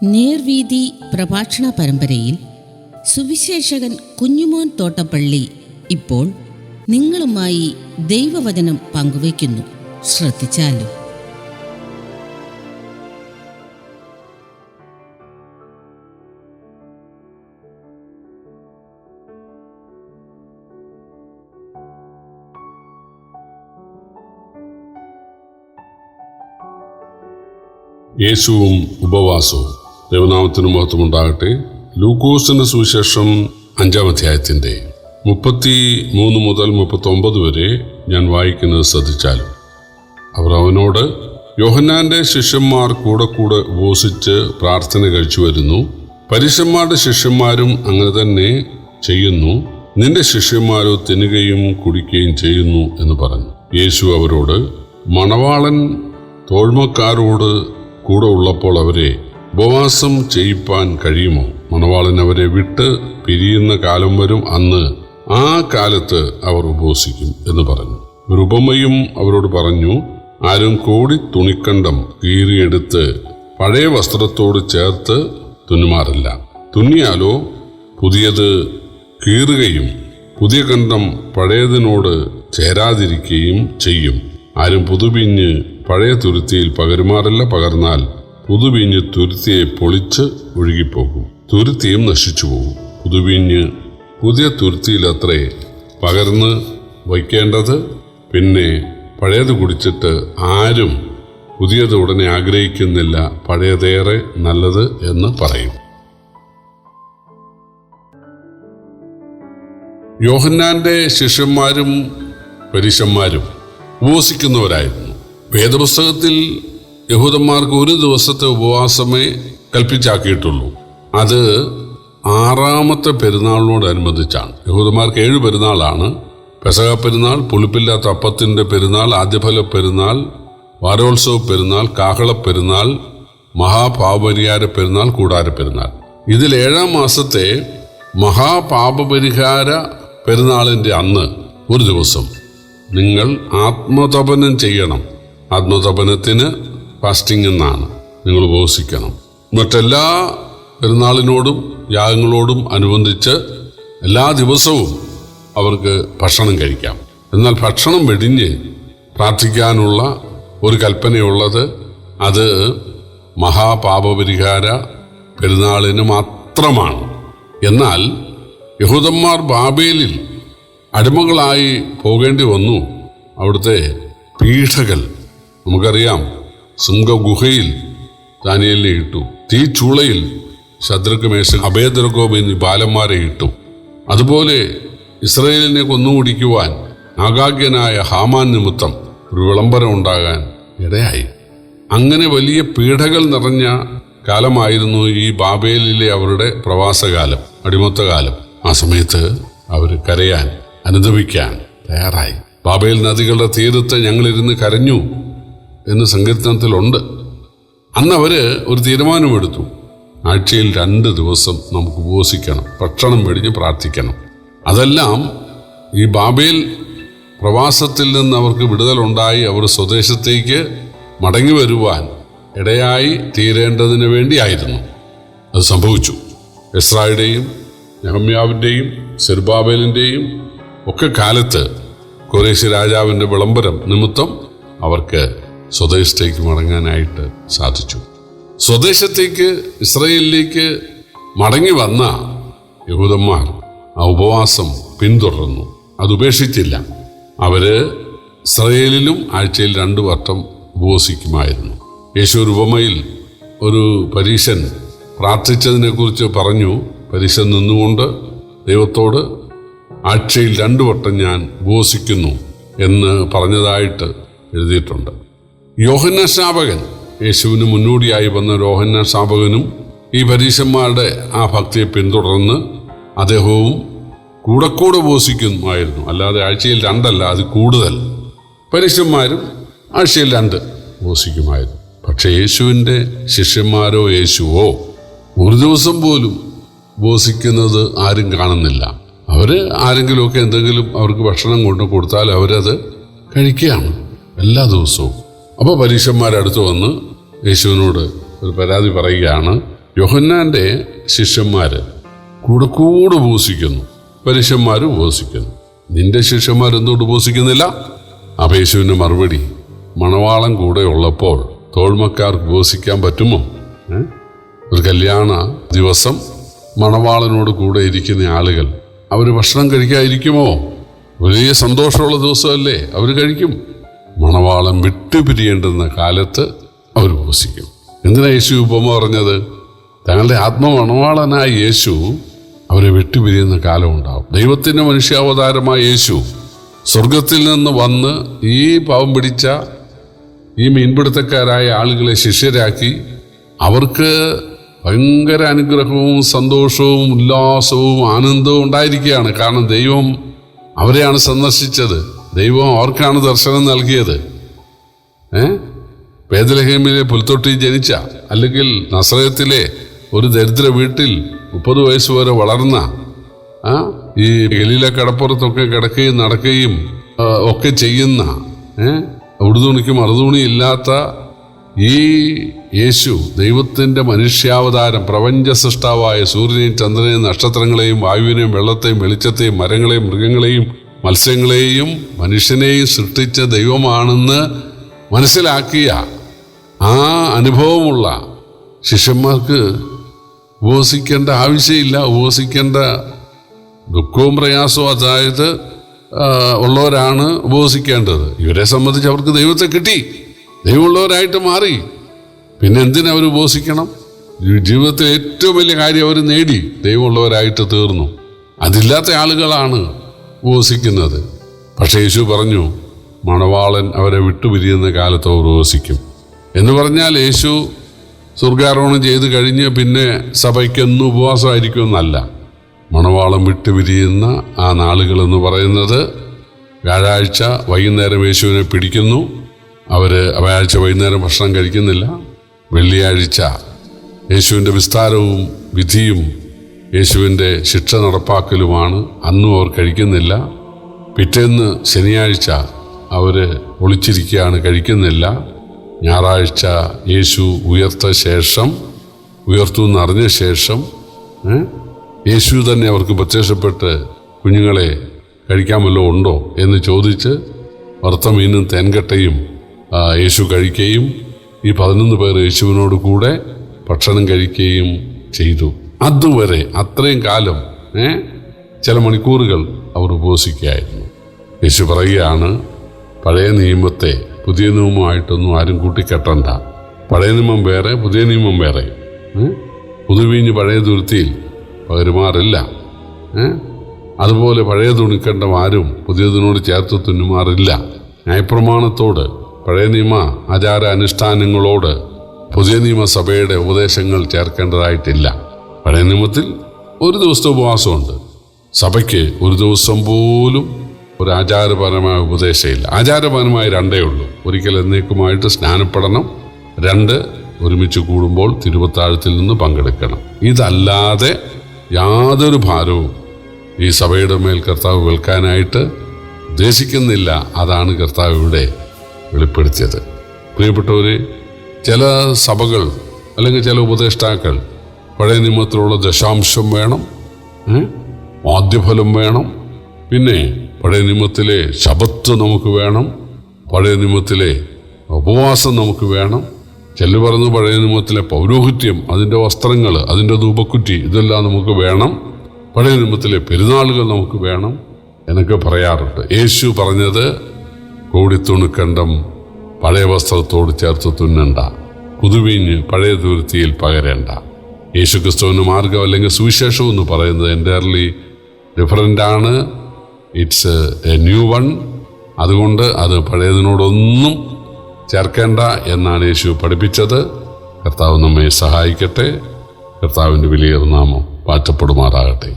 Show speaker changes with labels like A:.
A: നേർവീതി പ്രഭാഷണ പരമ്പരയിൽ സുവിശേഷകൻ കുഞ്ഞുമോൻ തോട്ടപ്പള്ളി ഇപ്പോൾ നിങ്ങളുമായി ദൈവവചനം പങ്കുവയ്ക്കുന്നു. ശ്രദ്ധിച്ചാലും.
B: യേശുവും ഉപവാസവും. ദൈവനാമത്തിന് മഹത്വമുണ്ടാകട്ടെ. ലൂക്കോസിന്റെ സുവിശേഷം 5-ാം അധ്യായത്തിന്റെ 33 മുതൽ 39 വരെ ഞാൻ വായിക്കുന്നത് ശ്രദ്ധിച്ചാലും. അവർ അവനോട്, യോഹന്നാന്റെ ശിഷ്യന്മാർ കൂടെ ഉപവസിച്ച് പ്രാർത്ഥന കഴിച്ചു വരുന്നു. പരീശന്മാരുടെ ശിഷ്യന്മാരും അങ്ങനെ തന്നെ ചെയ്യുന്നു. നിന്റെ ശിഷ്യന്മാരോ തിന്നുകയും കുടിക്കുകയും ചെയ്യുന്നു എന്ന് പറഞ്ഞു. യേശു അവരോട്, മണവാളൻ തോഴ്മക്കാരോട് കൂടെ ഉള്ളപ്പോൾ അവരെ ഉപവാസം ചെയ്യിപ്പാൻ കഴിയുമോ? മണവാളൻ അവരെ വിട്ട് പിരിയുന്ന കാലം വരും, അന്ന് ആ കാലത്ത് അവർ ഉപവസിക്കും എന്ന് പറഞ്ഞു. ഒരു ഉപമയും അവരോട് പറഞ്ഞു. ആരും കോടി തുണിക്കണ്ടം കീറിയെടുത്ത് പഴയ വസ്ത്രത്തോട് ചേർത്ത് തുന്നുമാറില്ല. തുന്നിയാലോ പുതിയത് കീറുകയും പുതിയ കണ്ടം പഴയതിനോട് ചേരാതിരിക്കുകയും ചെയ്യും. ആരും പുതുപിഞ്ഞ് പഴയ തുരുത്തിയിൽ പകരുമാറില്ല. പകർന്നാൽ പുതുവീഞ്ഞ് തുരുത്തിയെ പൊളിച്ച് ഒഴുകിപ്പോകും, തുരുത്തിയും നശിച്ചു പോകും. പുതുവീഞ്ഞ് പുതിയ തുരുത്തിയിലത്രേ പകർന്ന് വയ്ക്കേണ്ടത്. പിന്നെ പഴയത് കുടിച്ചിട്ട് ആരും പുതിയത് ഉടനെ ആഗ്രഹിക്കുന്നില്ല, പഴയതേറെ നല്ലത് എന്ന് പറയും. യോഹന്നാന്റെ ശിഷ്യന്മാരും പരീശന്മാരും ഉപവസിക്കുന്നവരായിരുന്നു. വേദപുസ്തകത്തിൽ യഹൂദന്മാർക്ക് ഒരു ദിവസത്തെ ഉപവാസമേ കൽപ്പിച്ചാക്കിയിട്ടുള്ളൂ. അത് 6-ാമത്തെ പെരുന്നാളിനോടനുബന്ധിച്ചാണ്. യഹൂദന്മാർക്ക് 7 പെരുന്നാളാണ്. പെസഹ പെരുന്നാൾ, പുളിപ്പില്ലാത്ത അപ്പത്തിൻ്റെ പെരുന്നാൾ, ആദ്യഫല പെരുന്നാൾ, വാരോത്സവ പെരുന്നാൾ, കാഹള പെരുന്നാൾ, മഹാപാപപരിഹാര പെരുന്നാൾ, കൂടാര പെരുന്നാൾ. ഇതിൽ 7-ാം മാസത്തെ മഹാപാപപരിഹാര പെരുന്നാളിൻ്റെ അന്ന് ഒരു ദിവസം നിങ്ങൾ ആത്മതപനം ചെയ്യണം. ആത്മതപനത്തിന് ഫാസ്റ്റിംഗ് എന്നാണ്. നിങ്ങൾ ഉപവസിക്കണം. മറ്റെല്ലാ പെരുന്നാളിനോടും യാഗങ്ങളോടും അനുബന്ധിച്ച് എല്ലാ ദിവസവും അവർക്ക് ഭക്ഷണം കഴിക്കാം. എന്നാൽ ഭക്ഷണം വെടിഞ്ഞ് പ്രാർത്ഥിക്കാനുള്ള ഒരു കൽപ്പനയുള്ളത് അത് മഹാപാപപരിഹാര പെരുന്നാളിന് മാത്രമാണ്. എന്നാൽ യഹൂദന്മാർ ബാബേലിൽ അടിമകളായി പോകേണ്ടി വന്നു. അവിടുത്തെ പീഠകൾ നമുക്കറിയാം. സിംഹഗുഹയിൽ ദാനിയേലിനെ ഇട്ടു. തീച്ചൂളയിൽ ശദ്രക്ക്, മേശക്ക്, അബേദ്നെഗോ എന്നീ ബാലന്മാരെ ഇട്ടു. അതുപോലെ ഇസ്രായേലിനെ കൊന്നുമുടിക്കുവാൻ ആഗാഗ്യനായ ഹാമാൻ നിമിത്തം ഒരു വിളംബരം ഉണ്ടാകാൻ ഇടയായി. അങ്ങനെ വലിയ പീഡകൾ നിറഞ്ഞ കാലമായിരുന്നു ഈ ബാബേലിലെ അവരുടെ പ്രവാസകാലം, അടിമത്തകാലം. ആ സമയത്ത് അവർ കരയാൻ, അനുദപിക്കാൻ തയ്യാറായി. ബാബേൽ നദികളുടെ തീരത്ത് ഞങ്ങളിരുന്ന് കരഞ്ഞു എന്ന് സങ്കീർത്തനത്തിലുണ്ട്. അന്ന് അവര് ഒരു തീരുമാനമെടുത്തു. ആഴ്ചയിൽ 2 ദിവസം നമുക്ക് ഉപവസിക്കണം, ഭക്ഷണം വെടിഞ്ഞ് പ്രാർത്ഥിക്കണം. അതെല്ലാം ഈ ബാബേൽ പ്രവാസത്തിൽ നിന്ന് അവർക്ക് വിടുതലുണ്ടായി അവർ സ്വദേശത്തേക്ക് മടങ്ങി വരുവാൻ ഇടയായി തീരേണ്ടതിന് വേണ്ടിയായിരുന്നു. അത് സംഭവിച്ചു. എസ്രായുടെയും നെഹമ്യാവിൻ്റെയും സെരുബ്ബാബേലിൻ്റെയും ഒക്കെ കാലത്ത് കോരേശ് രാജാവിൻ്റെ വിളംബരം നിമിത്തം അവർക്ക് സ്വദേശത്തേക്ക് മടങ്ങാനായിട്ട് സാധിച്ചു. സ്വദേശത്തേക്ക്, ഇസ്രായേലിലേക്ക് മടങ്ങി വന്ന യഹൂദന്മാർ ആ ഉപവാസം പിന്തുടർന്നു. അത് ഉപേക്ഷിച്ചില്ല. അവര് ഇസ്രായേലിലും ആഴ്ചയിൽ 2 വട്ടം ഉപവസിക്കുമായിരുന്നു. യേശു ഒരു ഉപമയിൽ ഒരു പരീശൻ പ്രാർത്ഥിച്ചതിനെ കുറിച്ച് പറഞ്ഞു. പരീശൻ നിന്നുകൊണ്ട് ദൈവത്തോട് ആഴ്ചയിൽ 2 വട്ടം ഞാൻ ഉപവസിക്കുന്നു എന്ന് പറഞ്ഞതായിട്ട് എഴുതിയിട്ടുണ്ട്. യോഹന്നാൻ സ്നാപകൻ, യേശുവിന് മുന്നോടിയായി വന്ന യോഹന്നാൻ സ്നാപകനും ഈ പരീശന്മാരുടെ ആ ഭക്തിയെ പിന്തുടർന്ന് അദ്ദേഹവും കൂടെ ഉപവസിക്കുമായിരുന്നു. അല്ലാതെ ആഴ്ചയിൽ 2 അല്ല, അത് കൂടുതൽ. പരീശന്മാരും ആഴ്ചയിൽ 2 ഉപവസിക്കുമായിരുന്നു. പക്ഷെ യേശുവിൻ്റെ ശിഷ്യന്മാരോ യേശുവോ ഒരു ദിവസം പോലും ഉപവസിക്കുന്നത് ആരും കാണുന്നില്ല. അവർ ആരെങ്കിലുമൊക്കെ എന്തെങ്കിലും അവർക്ക് ഭക്ഷണം കൊണ്ടു കൊടുത്താൽ അവരത് കഴിക്കുകയാണ് എല്ലാ ദിവസവും. അപ്പോൾ പരീശന്മാരടുത്ത് വന്ന് യേശുവിനോട് ഒരു പരാതി പറയുകയാണ്. യോഹന്നാന്റെ ശിഷ്യന്മാർ കൂടെ ഉപവസിക്കുന്നു, പരീശന്മാർ ഉപവസിക്കുന്നു. നിന്റെ ശിഷ്യന്മാർ എന്തുകൊണ്ട് ഉപവസിക്കുന്നില്ല? അപ്പോൾ യേശുവിൻ്റെ മറുപടി, മണവാളൻ കൂടെ ഉള്ളപ്പോൾ തോഴ്മക്കാർക്ക് ഉപവസിക്കാൻ പറ്റുമോ? ഒരു കല്യാണ ദിവസം മണവാളനോട് കൂടെ ഇരിക്കുന്ന ആളുകൾ അവർ ഭക്ഷണം കഴിക്കാതിരിക്കുമോ? വലിയ സന്തോഷമുള്ള ദിവസമല്ലേ, അവർ കഴിക്കും. മണവാളൻ വിട്ടുപിരിയേണ്ടുന്ന കാലത്ത് അവർ ഉപവസിക്കും. എന്തിനാ യേശു ഉപമ പറഞ്ഞത്? തങ്ങളുടെ ആത്മമണവാളനായ യേശു അവരെ വിട്ടുപിരിയുന്ന കാലം ഉണ്ടാവും. ദൈവത്തിൻ്റെ മനുഷ്യാവതാരമായ യേശു സ്വർഗത്തിൽ നിന്ന് വന്ന് ഈ പാവം പിടിച്ച ഈ മീൻപിടുത്തക്കാരായ ആളുകളെ ശിഷ്യരാക്കി അവർക്ക് ഭയങ്കര അനുഗ്രഹവും സന്തോഷവും ഉല്ലാസവും ആനന്ദവും ഉണ്ടായിരിക്കുകയാണ്. കാരണം ദൈവം അവരെയാണ് സന്ദർശിച്ചത്, ദൈവം അവർക്കാണ് ദർശനം നൽകിയത്. ബേത്ലഹേമിലെ പുൽത്തൊട്ടി ജനിച്ച, അല്ലെങ്കിൽ നസറത്തിലെ ഒരു ദരിദ്ര വീട്ടിൽ 30 വയസ്സ് വരെ വളർന്ന, ഈ ഗലീല കടപ്പുറത്തൊക്കെ കിടക്കുകയും നടക്കുകയും ഒക്കെ ചെയ്യുന്ന, ഉടുതുണിക്കും അറുതുണി ഇല്ലാത്ത ഈ യേശു ദൈവത്തിൻ്റെ മനുഷ്യാവതാരം, പ്രപഞ്ച സൃഷ്ടാവായ സൂര്യനെയും ചന്ദ്രനെയും നക്ഷത്രങ്ങളെയും വായുവിനെയും വെള്ളത്തെയും വെളിച്ചത്തെയും മരങ്ങളെയും മൃഗങ്ങളെയും മത്സ്യങ്ങളെയും മനുഷ്യനെയും സൃഷ്ടിച്ച ദൈവമാണെന്ന് മനസ്സിലാക്കിയ ആ അനുഭവമുള്ള ശിഷ്യന്മാർക്ക് ഉപവസിക്കേണ്ട ആവശ്യമില്ല. ഉപവസിക്കേണ്ട ദുഃഖവും പ്രയാസവും അതായത് ഉള്ളവരാണ് ഉപവസിക്കേണ്ടത്. ഇവരെ സംബന്ധിച്ച് അവർക്ക് ദൈവത്തെ കിട്ടി, ദൈവമുള്ളവരായിട്ട് മാറി. പിന്നെ എന്തിനവർ ഉപവസിക്കണം? ജീവിതത്തിൽ ഏറ്റവും വലിയ കാര്യം അവർ നേടി, ദൈവമുള്ളവരായിട്ട് തീർന്നു. അതില്ലാത്ത ആളുകളാണ് ഉപവസിക്കുന്നത്. പക്ഷേ യേശു പറഞ്ഞു, മണവാളൻ അവരെ വിട്ടുപിരിയുന്ന കാലത്ത് അവർ ഉപവസിക്കും എന്ന് പറഞ്ഞാൽ യേശു സ്വർഗാരോഹണം ചെയ്ത് കഴിഞ്ഞ് പിന്നെ സഭയ്ക്കൊന്നും ഉപവാസമായിരിക്കുമെന്നല്ല. മണവാളം വിട്ടുപിരിയുന്ന ആ നാളുകളെന്ന് പറയുന്നത് വ്യാഴാഴ്ച വൈകുന്നേരം യേശുവിനെ പിടിക്കുന്നു. അവർ വ്യാഴാഴ്ച വൈകുന്നേരം ഭക്ഷണം കഴിക്കുന്നില്ല. വെള്ളിയാഴ്ച യേശുവിൻ്റെ വിസ്താരവും വിധിയും യേശുവിൻ്റെ ശിക്ഷ നടപ്പാക്കലുമാണ്. അന്നും അവർ കഴിക്കുന്നില്ല. പിറ്റേന്ന് ശനിയാഴ്ച അവർ ഒളിച്ചിരിക്കുകയാണ്, കഴിക്കുന്നില്ല. ഞായറാഴ്ച യേശു ഉയർത്തു എന്നറിഞ്ഞ ശേഷം യേശു തന്നെ അവർക്ക് പ്രത്യക്ഷപ്പെട്ട് കുഞ്ഞുങ്ങളെ കഴിക്കാൻ വല്ലതും ഉണ്ടോ എന്ന് ചോദിച്ച് വറുത്ത മീനും തേൻകട്ടയും യേശു കഴിക്കുകയും ഈ 11 പേർ യേശുവിനോട് കൂടെ ഭക്ഷണം കഴിക്കുകയും ചെയ്തു. അതുവരെ അത്രയും കാലം ചില മണിക്കൂറുകൾ അവർ ഉപവസിക്കുകയായിരുന്നു. യേശു പറയുകയാണ്, പഴയ നിയമത്തെ പുതിയ നിയമമായിട്ടൊന്നും ആരും കൂട്ടിക്കെട്ടണ്ട. പഴയ നിയമം വേറെ, പുതിയ നിയമം വേറെ. പുതുവീഞ്ഞ് പഴയ തുരുത്തിയിൽ പകരുമാറില്ല. അതുപോലെ പഴയ തുണിക്കണ്ടം ആരും പുതിയതിനോട് ചേർത്ത് തുന്നുമാറില്ല. ന്യായപ്രമാണത്തോട്, പഴയ നിയമ ആചാര അനുഷ്ഠാനങ്ങളോട് പുതിയ നിയമസഭയുടെ ഉപദേശങ്ങൾ ചേർക്കേണ്ടതായിട്ടില്ല. പഴയ നിയമത്തിൽ ഒരു ദിവസത്തെ ഉപവാസമുണ്ട്. സഭയ്ക്ക് ഒരു ദിവസം പോലും ഒരു ആചാരപരമായ ഉപദേശമില്ല. ആചാരപരമായ 2 ഉള്ളൂ. ഒരിക്കൽ എന്നേക്കുമായിട്ട് സ്നാനപ്പെടണം, 2 ഒരുമിച്ച് കൂടുമ്പോൾ തിരുവത്താഴത്തിൽ നിന്ന് പങ്കെടുക്കണം. ഇതല്ലാതെ യാതൊരു ഭാരവും ഈ സഭയുടെ മേൽ കർത്താവ് വെൽക്കാനായിട്ട് ഉദ്ദേശിക്കുന്നില്ല. അതാണ് കർത്താവ് ഇവിടെ വെളിപ്പെടുത്തിയത്. പ്രിയപ്പെട്ടവരെ, ചില സഭകൾ അല്ലെങ്കിൽ ചില ഉപദേഷ്ടാക്കൾ പഴയ നിയമത്തിലുള്ള ദശാംശം വേണം, ആദ്യഫലം വേണം, പിന്നെ പഴയ നിയമത്തിലെ ശബത്ത് നമുക്ക് വേണം, പഴയ നിയമത്തിലെ ഉപവാസം നമുക്ക് വേണം. ചെല്ലു പറഞ്ഞു പഴയ നിയമത്തിലെ പൗരോഹിത്യം, അതിൻ്റെ വസ്ത്രങ്ങൾ, അതിൻ്റെ ധൂപക്കുറ്റി, ഇതെല്ലാം നമുക്ക് വേണം. പഴയ നിയമത്തിലെ പെരുന്നാളുകൾ നമുക്ക് വേണം എന്നൊക്കെ പറയാറുണ്ട്. യേശു പറഞ്ഞത്, കോടിത്തുണിക്കണ്ടം പഴയ വസ്ത്രത്തോട് ചേർത്ത് തുന്നണ്ട, പുതുവീഞ്ഞ് പഴയ തുരുത്തിയിൽ പകരേണ്ട. യേശു ക്രിസ്തുവിൻ്റെ മാർഗം അല്ലെങ്കിൽ സുവിശേഷം എന്ന് പറയുന്നത് എൻ്റയർലി ഡിഫറൻ്റാണ്. It's a new one. അതുകൊണ്ട് അത് പഴയതിനോടൊന്നും ചേർക്കേണ്ട എന്നാണ് യേശു പഠിപ്പിച്ചത്. കർത്താവ് നമ്മെ സഹായിക്കട്ടെ. കർത്താവിൻ്റെ വലിയ നാമം വാഴ്ത്തപ്പെടുമാറാകട്ടെ.